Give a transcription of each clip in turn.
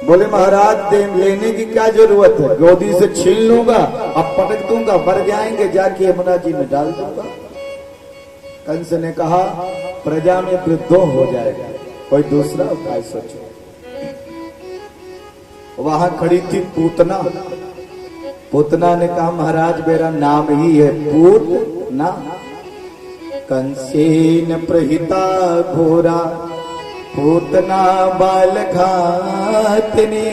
बोले महाराज लेने की क्या जरूरत है, गोदी से छीन लूंगा, अब पटक दूंगा, मर जाएंगे, जाके यमुना जी में डाल दूंगा। कंस ने कहा प्रजा में विद्रोह हो जाएगा, कोई दूसरा उपाय सोचो। वहां खड़ी थी पूतना। पूतना ने कहा महाराज मेरा नाम ही है पूतना। कंसेन प्रहिता घोरा पूतना बालघातिनी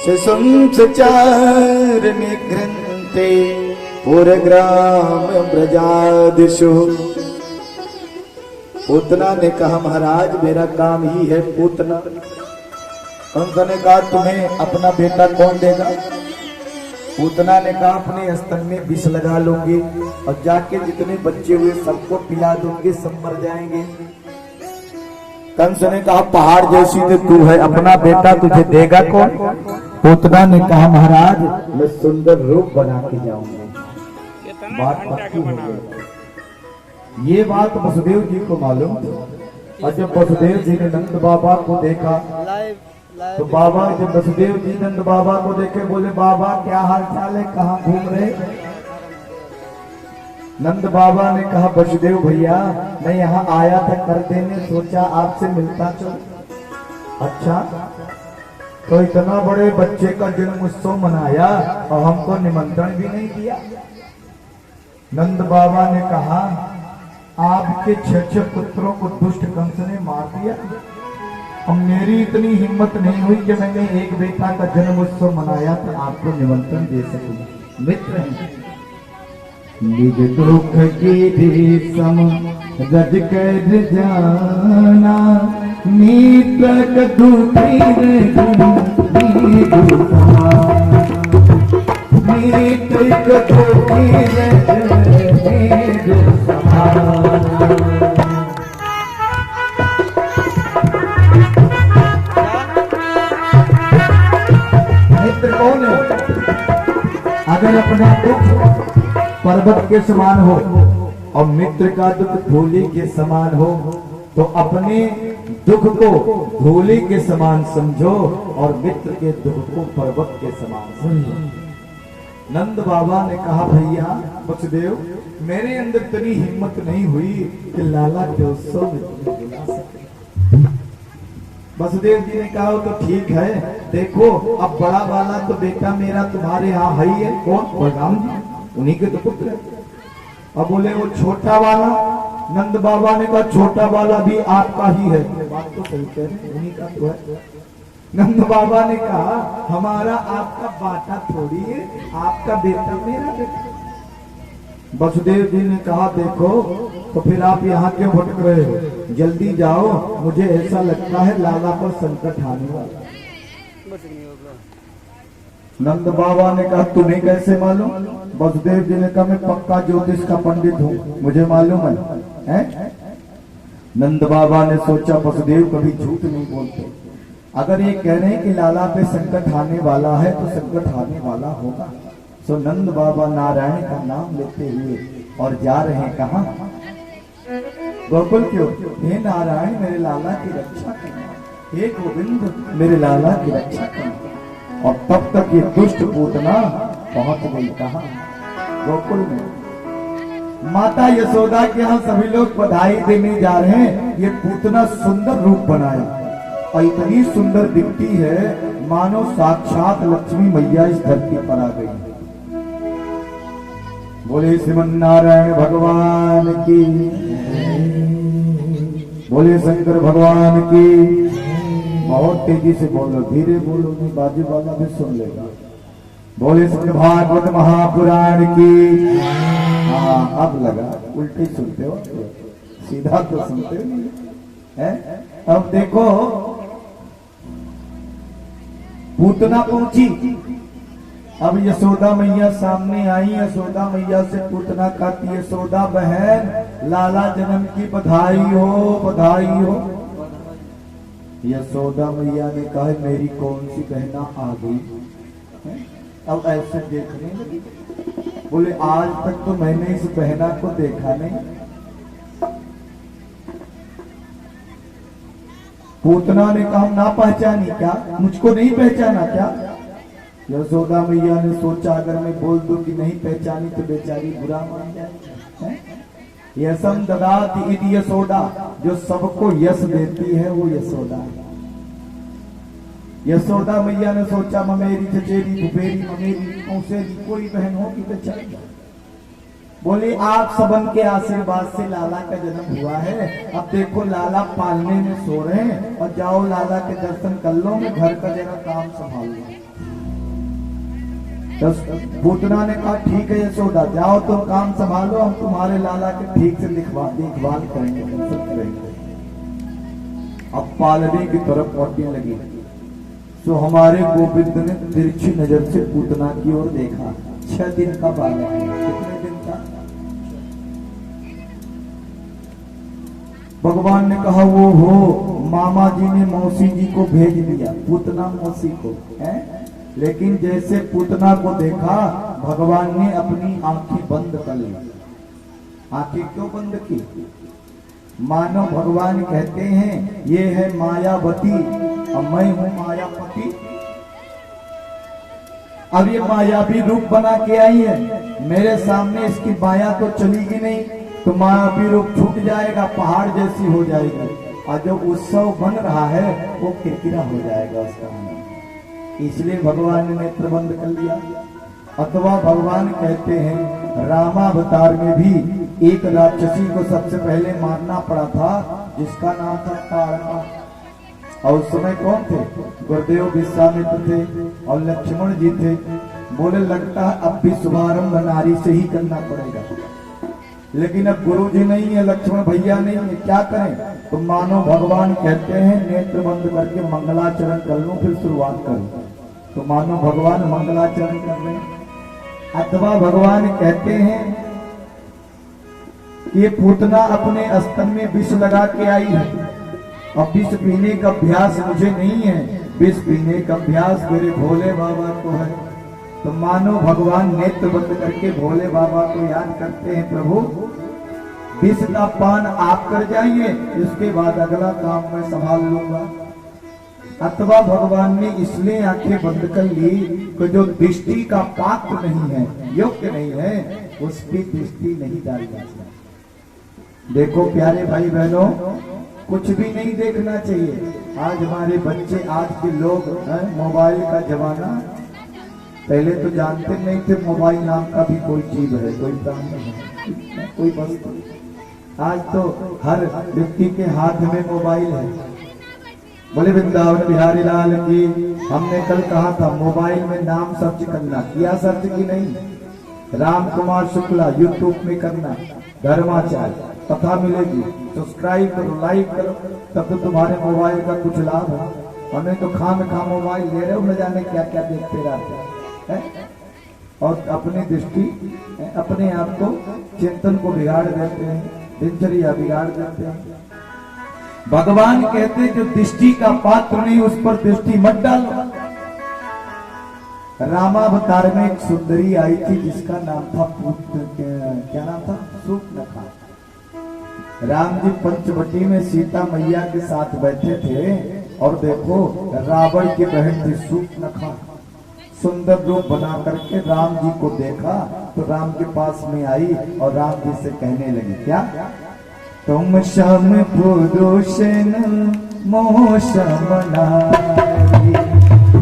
शिशुं सचार निघ्रन्ते पुरग्राम ब्रजादिषु। पूतना ने कहा महाराज मेरा काम ही है पूतना। कंस ने कहा तुम्हें अपना बेटा कौन देगा? पूतना ने कहा अपने स्तन में विष लगा लूंगी और जाके जितने बच्चे हुए सबको पिला दूंगी, सब मर जाएंगे। कंस ने कहा पहाड़ जैसी तो तू है, अपना बेटा तुझे देगा कौन? पूतना ने कहा महाराज मैं सुंदर रूप बना के जाऊंगा। बात पक्की हो गई। ये बात वसुदेव जी को मालूम थी। और जब वसुदेव जी ने नंद बाबा को देखा तो बाबा जब वसुदेव जी नंद बाबा को देखे बोले बाबा क्या हाल चाल है, कहाँ घूम रहे? नंद बाबा ने कहा वसुदेव भैया मैं यहाँ आया था कर देने, सोचा आपसे मिलता चल। अच्छा तो इतना बड़े बच्चे का जन्म उत्सव मनाया और हमको निमंत्रण भी नहीं दिया। नंद बाबा ने कहा आपके 6 पुत्रों को दुष्ट कंस ने मार दिया। अब मेरी इतनी हिम्मत नहीं हुई कि मैंने एक बेटा का जन्म उत्सव मनाया तो आपको निमंत्रण दे सकूं। मित्र हैं निज दुख की सम रज कर जाना मित्र कौन है? अगर अपना दुख पर्वत के समान हो और मित्र का दुख धूलि के समान हो तो अपने दुख को धूलि के समान समझो और मित्र के दुख को पर्वत के समान समझो। नंद बाबा ने कहा भैया वसुदेव मेरे अंदर इतनी हिम्मत नहीं हुई कि लाला के उत्सव में तुम्हें बुला सके। वसुदेव जी ने कहा तो ठीक है, देखो अब बड़ा वाला तो बेटा मेरा तुम्हारे यहाँ है ही है, कौन? बलराम जी, उन्हीं के तो पुत्र है। अब बोले वो छोटा वाला? नंद बाबा ने कहा छोटा वाला भी आपका ही है। बात तो सही कह रहे, उन्हीं का तो है। नंद बाबा ने कहा हमारा आपका बाटा थोड़ी है, आपका बेटा मेरा बेटा। वसुदेव जी ने कहा देखो तो फिर आप यहाँ क्यों भटक रहे हो, जल्दी जाओ, मुझे ऐसा लगता है लाला पर संकट आने वाला। नंद बाबा ने कहा तुम्हें कैसे मालूम? वसुदेव जी ने कहा मैं पक्का ज्योतिष का पंडित हूँ, मुझे मालूम है? नंद बाबा ने सोचा वसुदेव कभी झूठ नहीं बोलते, अगर ये कह रहे हैं कि लाला पे संकट आने वाला है तो संकट आने वाला होगा। तो नंद बाबा नारायण का नाम लेते हुए और जा रहे हैं कहाँ? गोकुल क्यों? हे नारायण मेरे लाला की रक्षा करना, हे गोविंद मेरे लाला की रक्षा करना। और तब तक ये दुष्ट पूतना पहुंच गई कहाँ? गोकुल में। माता यशोदा के यहाँ सभी लोग बधाई देने जा रहे हैं। ये पूतना सुंदर रूप बनाया और इतनी सुंदर दिखती है मानो साक्षात लक्ष्मी मैया इस धरती पर आ गई। बोले श्रीमन नारायण भगवान की, बोले शंकर भगवान की। बहुत तेजी से बोलो, धीरे बोलो, नहीं बाजू वाला भी सुन लेगा। बोले श्री भागवत महापुराण की। हाँ अब लगा, उल्टी सुनते हो, सीधा तो सुनते नहीं है। अब देखो पूतना पहुंची, अब यशोदा मैया सामने आई। यशोदा मैया से पूतना कहती यशोदा बहन लाला जन्म की बधाई हो, बधाई हो। यशोदा मैया ने कहा मेरी कौन सी बहना आ गई? अब ऐसे देखने लगी। बोले आज तक तो मैंने इस बहना को देखा नहीं। पूतना ने कहा ना पहचानी क्या, मुझको नहीं पहचाना क्या। यशोदा मैया ने सोचा अगर मैं बोल दूं कि नहीं पहचानी तो बेचारी बुरा मान जाए। यशम ददाति इति यशोदा, जो सबको यश देती है वो यशोदा है। यशोदा मैया ने सोचा ममेरी चचेरी फुफेरी ममेरी मौसेरी कोई बहन होगी तो चल। बोली आप सबन के आशीर्वाद से लाला का जन्म हुआ है, अब देखो लाला पालने में सो रहे हैं और जाओ लाला के दर्शन कर लो, मैं घर का जरा काम संभाल लो। तो पूतना ने कहा ठीक है यशोदा जाओ तुम काम संभालो, हम तुम्हारे लाला के ठीक से देखभाल करेंगे, दर्शन करेंगे। अब पालने की तरफ पहुंचने लगी तो हमारे गोविंद ने तिरछी नजर से पूतना की ओर देखा। 6 दिन का बालक है, कितने दिन का? भगवान ने कहा वो हो, मामा जी ने मौसी जी को भेज दिया, पूतना मौसी को है। लेकिन जैसे पूतना को देखा भगवान ने अपनी आंखें बंद कर ली। आंखें क्यों बंद की? मानो भगवान कहते हैं ये है मायावती और मैं हूं मायापति। अब ये मायावी रूप बना के आई है, मेरे सामने इसकी माया तो चलेगी नहीं, तो मायावी रूप छूट जाएगा, पहाड़ जैसी हो जाएगी, और जो उत्सव बन रहा है वो किरकिरा हो जाएगा उसका। इसलिए भगवान ने नेत्र बंद कर लिया। अथवा भगवान कहते हैं रामावतार में भी एक राक्षसी को सबसे पहले मारना पड़ा था जिसका नाम था तारका। और उस समय कौन थे? गुरुदेव विश्वामित्र थे और लक्ष्मण जी थे। बोले लगता है अब भी शुभारंभ नारी से ही करना पड़ेगा, लेकिन अब गुरु जी नहीं है, लक्ष्मण भैया नहीं है, क्या करें? तो मानो भगवान कहते हैं नेत्र बंद करके मंगलाचरण कर लो फिर शुरुआत करो। तो मानो भगवान मंगलाचरण कर रहे हैं। अथवा भगवान कहते हैं कि ये पूतना अपने स्तन में विष लगा के आई है और विष पीने का अभ्यास मुझे नहीं है, विष पीने का अभ्यास मेरे भोले बाबा को है। तो मानो भगवान नेत्र बंद करके भोले बाबा को याद करते हैं, प्रभु विष का पान आप कर जाइए, इसके बाद अगला काम मैं संभाल लूंगा। अथवा भगवान ने इसलिए आंखें बंद कर ली कि जो दृष्टि का पात्र नहीं है, योग्य नहीं है, उसकी दृष्टि नहीं डाली जाती। देखो प्यारे भाई बहनों, कुछ भी नहीं देखना चाहिए। आज हमारे बच्चे, आज के लोग, मोबाइल का जमाना, पहले तो जानते नहीं थे मोबाइल नाम का भी कोई चीज है, कोई प्राणी है, कोई वस्तु। आज तो हर व्यक्ति के हाथ में मोबाइल है। बोले वृंदावन बिहारी लाल की। हमने कल कहा था मोबाइल में नाम सर्च करना, किया सर्च की नहीं? राम कुमार शुक्ला यूट्यूब में करना, धर्माचार्य, कथा मिलेगी, सब्सक्राइब करो, लाइक करो, तब तो तुम्हारे मोबाइल का कुछ लाभ है। हमें तो खाम मोबाइल ले रहे हो, न जाने क्या क्या देखते रहते हैं और अपनी दृष्टि, अपने आप को, चिंतन को बिगाड़ देते हैं, दिनचर्या बिगाड़ देते हैं। भगवान कहते जो दृष्टि का पात्र नहीं उस पर दृष्टि मत डालो। रामावतार में एक सुंदरी आई थी जिसका नाम था क्या नाम था? सूर्पनखा। राम जी पंचवटी में सीता मैया के साथ बैठे थे और देखो रावण की बहन थी सूर्पनखा, सुंदर रूप बना करके राम जी को देखा तो राम के पास में आई और राम जी से कहने लगी क्या? तुम श्याम पुरुष मोह समनारी,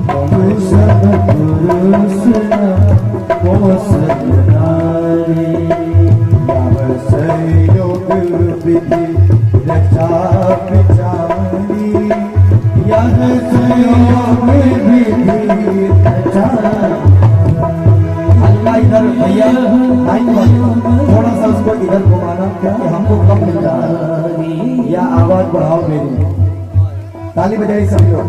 तुम सब पुरुष मोह समनारी, योग विधि रचा विचारी, यह संयोग विधि रचा। इधर भैया थोड़ा सा उसको इधर घुमाना क्योंकि हमको कम मिल रहा है, या आवाज बढ़ाओ मेरी। ताली बजाई सब लोग।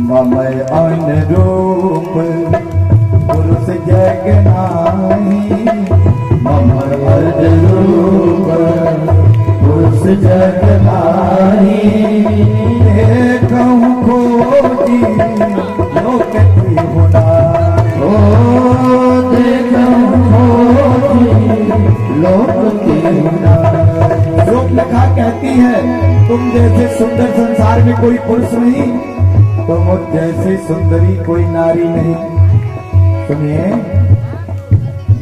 ममय अनुरूप पुरुष जग नाही, ममय अनुरूप पुरुष जग नाही, देखूं खोजी लोक की होना, ओ देखूं खोजी लोक कहती है तुम जैसे सुंदर संसार में कोई पुरुष नहीं, तो मुझ जैसे सुंदरी कोई नारी नहीं। सुनिए,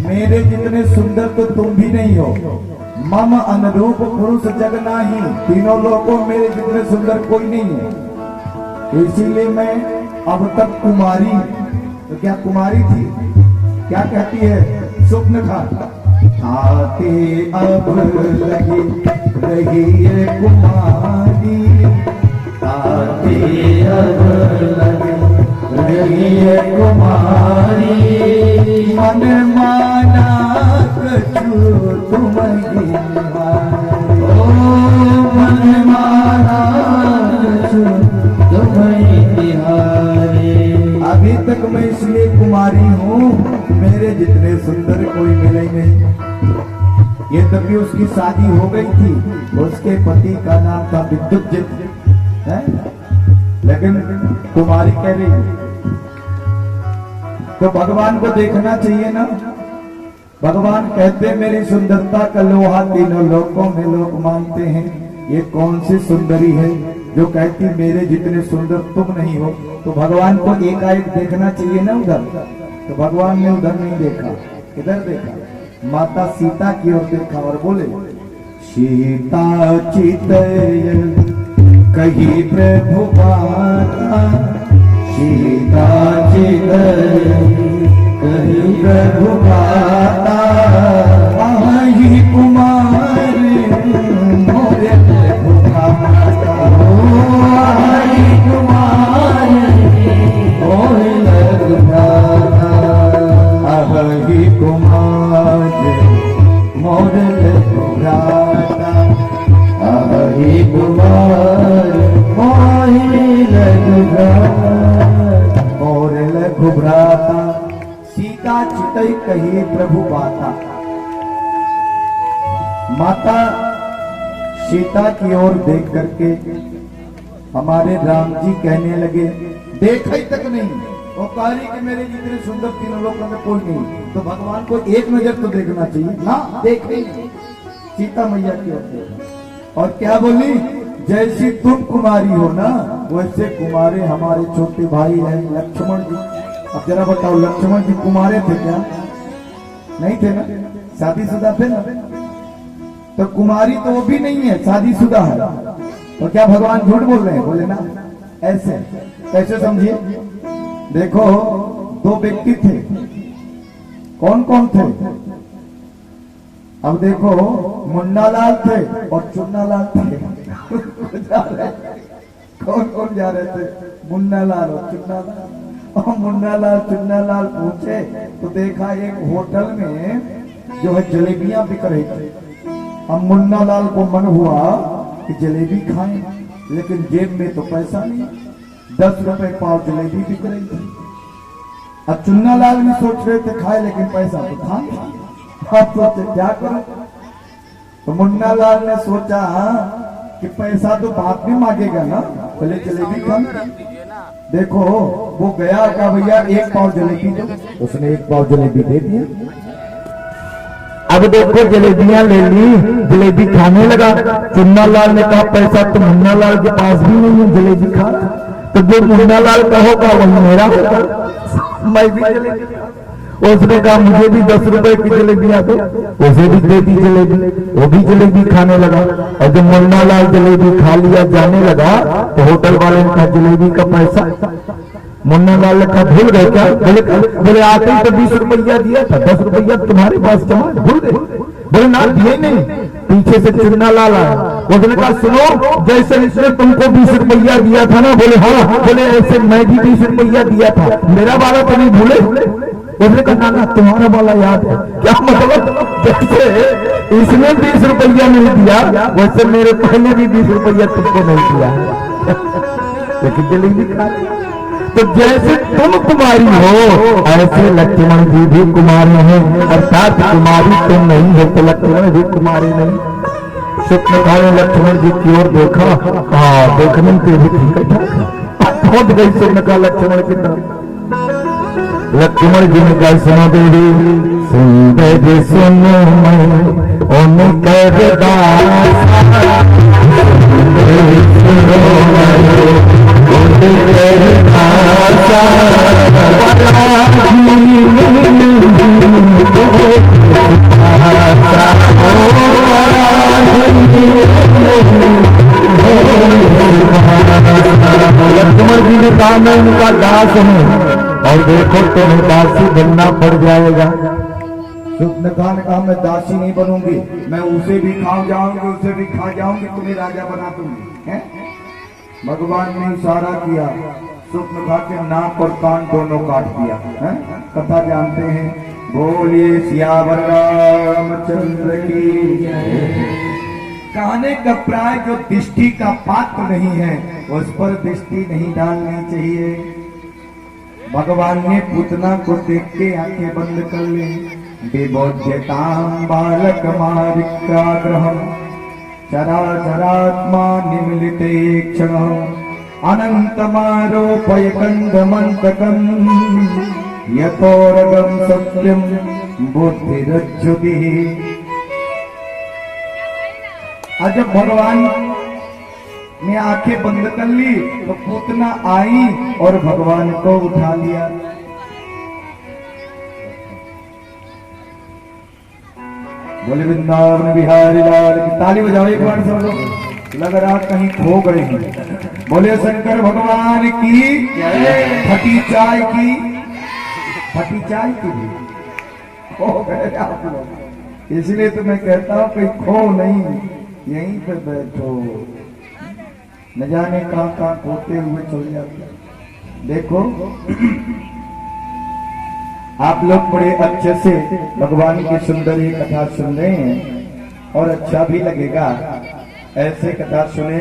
मेरे जितने सुंदर तो तुम भी नहीं हो। मम अनुरूप पुरुष जग नाही, तीनों लोगों में मेरे जितने सुंदर कोई नहीं है। इसीलिए मैं अब तक कुमारी, तो क्या कुमारी थी, क्या कहती है स्वप्न खा आते अब लगी रही है कुमारी, आते अब लगी रही है कुमारी, मन माना कछु तुम्हारी, ओ मन माना कछु तुम्हारी। अभी तक मैं इसलिए कुमारी हूँ, मेरे जितने सुंदर कोई मिले नहीं। ये तभी उसकी शादी हो गई थी, उसके पति का नाम था विद्युत है, लेकिन कुमारी कह रही है। तो भगवान को देखना चाहिए ना। भगवान कहते मेरी सुंदरता का लोहा तीनों लोकों में लोग मानते हैं। ये कौन सी सुंदरी है जो कहती मेरे जितने सुंदर तुम नहीं हो। तो भगवान को एकाएक देखना चाहिए ना उधर, तो भगवान ने उधर नहीं देखा, इधर देखा, माता सीता की ओर देखा और बोले सीता चितय कही प्रभु माता, सीता चितय कही प्रभु माता, आई कुमार मोरे प्रभु माता, आई कुमार मोरे प्रभु माता, आई कुमार मोरे प्रभु माता, आई कुमार मोरे प्रभु भ्राता, सीता चितई कही प्रभु बाता। माता सीता की ओर देख करके हमारे राम जी कहने लगे, देखा ही तक नहीं, वो कह रही कि मेरे जितने सुंदर तीनों लोगों में कोई नहीं। तो भगवान को एक नजर तो देखना चाहिए ना, देख ही नहीं। सीता मैया की ओर देखा और क्या बोली, जैसी तुम कुमारी हो ना वैसे कुमारे हमारे छोटे भाई हैं लक्ष्मण जी। अब जरा बताओ, लक्ष्मण जी कुमारे थे क्या? नहीं थे ना, शादीशुदा थे ना। तो कुमारी तो वो भी नहीं है, शादीशुदा है। तो क्या भगवान झूठ बोल रहे हैं? बोले ना, ऐसे कैसे समझिए। देखो, दो व्यक्ति थे, कौन कौन थे? अब देखो, मुन्ना लाल थे और चुन्ना लाल थे। कौन कौन जा रहे थे? मुन्ना लाल और चुन्ना लाल। और मुन्ना लाल चुन्ना लाल पूछे तो देखा एक होटल में जो है जलेबियां बिक रही थी। अब मुन्ना लाल को मन हुआ कि जलेबी खाएं, लेकिन जेब में तो पैसा नहीं, 10 रुपए पाव जलेबी बिक रही थी। अब चुन्ना लाल भी सोच रहे थे खाए, लेकिन पैसा तो था नहीं। आप सोचे क्या करो? तो मुन्ना लाल ने सोचा कि पैसा तो बाद में मांगेगा ना, पहले जलेबी खा। देखो, वो गया का भैया 1 पाव जलेबी दो, उसने 1 पाव जलेबी दे दिया। अब देखो जलेबियां ले ली, जलेबी खाने लगा। चुन्ना लाल ने कहा पैसा तो मुन्ना लाल के पास भी नहीं है, जलेबी खा। तो जो मुन्ना लाल का होगा वही मेरा होगा, मैं भी जलेबी। उसने कहा मुझे भी 10 रुपए की जलेबियां दो, उसे भी दे दी जलेबी, वो भी जलेबी खाने लगा। और जब मुन्ना लाल जलेबी खा लिया जाने लगा तो होटल वाले ने कहा जलेबी का पैसा। मुन्ना लाल ने कहा भूल गए क्या? बोले आते ही तो 20 रुपया दिया था, 10 रुपया तुम्हारे पास जमा, भूल गए? बोले ना, दिए नहीं। पीछे से चुन्ना लाल आया, उसने कहा सुनो, जैसे इसने तुमको 20 रुपया दिया था ना? बोले हाँ। बोले ऐसे मैं भी 20 रुपया दिया था, मेरा वाला तो नहीं भूले? उसने कहा ना, तुम्हारा वाला याद है। क्या मतलब? जैसे इसने 20 रुपया नहीं दिया, वैसे मेरे पहले भी 20 रुपया तुमको नहीं दिया, लेकिन जलेबी खा। तो जैसे तुम कुमारी हो ऐसे लक्ष्मण जी भी कुमारी हैं, अर्थात कुमारी तुम नहीं हो तो लक्ष्मण भी कुमारी नहीं। स्वप्न ने लक्ष्मण जी की ओर देखा, हाँ देखने के भी ठीक है, पहुंच गई स्वप्न का लक्ष्मण की तरफ। लक्ष्मण जी ने कहा सुनो देवी, सुंदर सुनो मैं ओन कर लक्ष्मण जी ने कहा मैं उनका दास हूँ और देखो तुम्हें दासी बनना पड़ जाएगा। सुप्नखा ने कहा मैं दासी नहीं बनूंगी, मैं उसे भी खा जाऊंगी उसे भी खा जाऊंगी, तुम्हें राजा बना दूंगी। हैं? भगवान ने इशारा किया, सुप्नखा के नाक और कान दोनों काट दिया। हैं? कथा जानते हैं, बोलिए सियावर रामचंद्र की जय। कहने का प्राय जो दृष्टि का पात्र नहीं है उस पर दृष्टि नहीं डालनी चाहिए। भगवान ने पूतना को देख के आंखें बंद कर ली। विबोध्यतां बालक मारिक्राग्रहम् चराचरात्मा निमिलिते क्षणः अनन्तमारोपय कन्दमन्तकम् यतोरगं सत्यं बुद्धिरज्जुतिः। और जब भगवान ने आंखें बंद कर ली तो पूतना आई और भगवान को उठा लिया। बोले वृंदावन बिहारी लाल की। ताली बजाओ एक बार सब लोग, लग रहा कहीं खो गए हैं। बोले शंकर भगवान की फटी चाय की, फटी चाय की भी खो गए आप लोग। इसलिए तो मैं कहता हूं कहीं खो नहीं, यहीं पे बैठो, न जाने कहां कहां खोते हुए चल जाते। देखो आप लोग बड़े अच्छे से भगवान की सुंदर ये कथा सुन रहे हैं और अच्छा भी लगेगा। ऐसे कथा सुने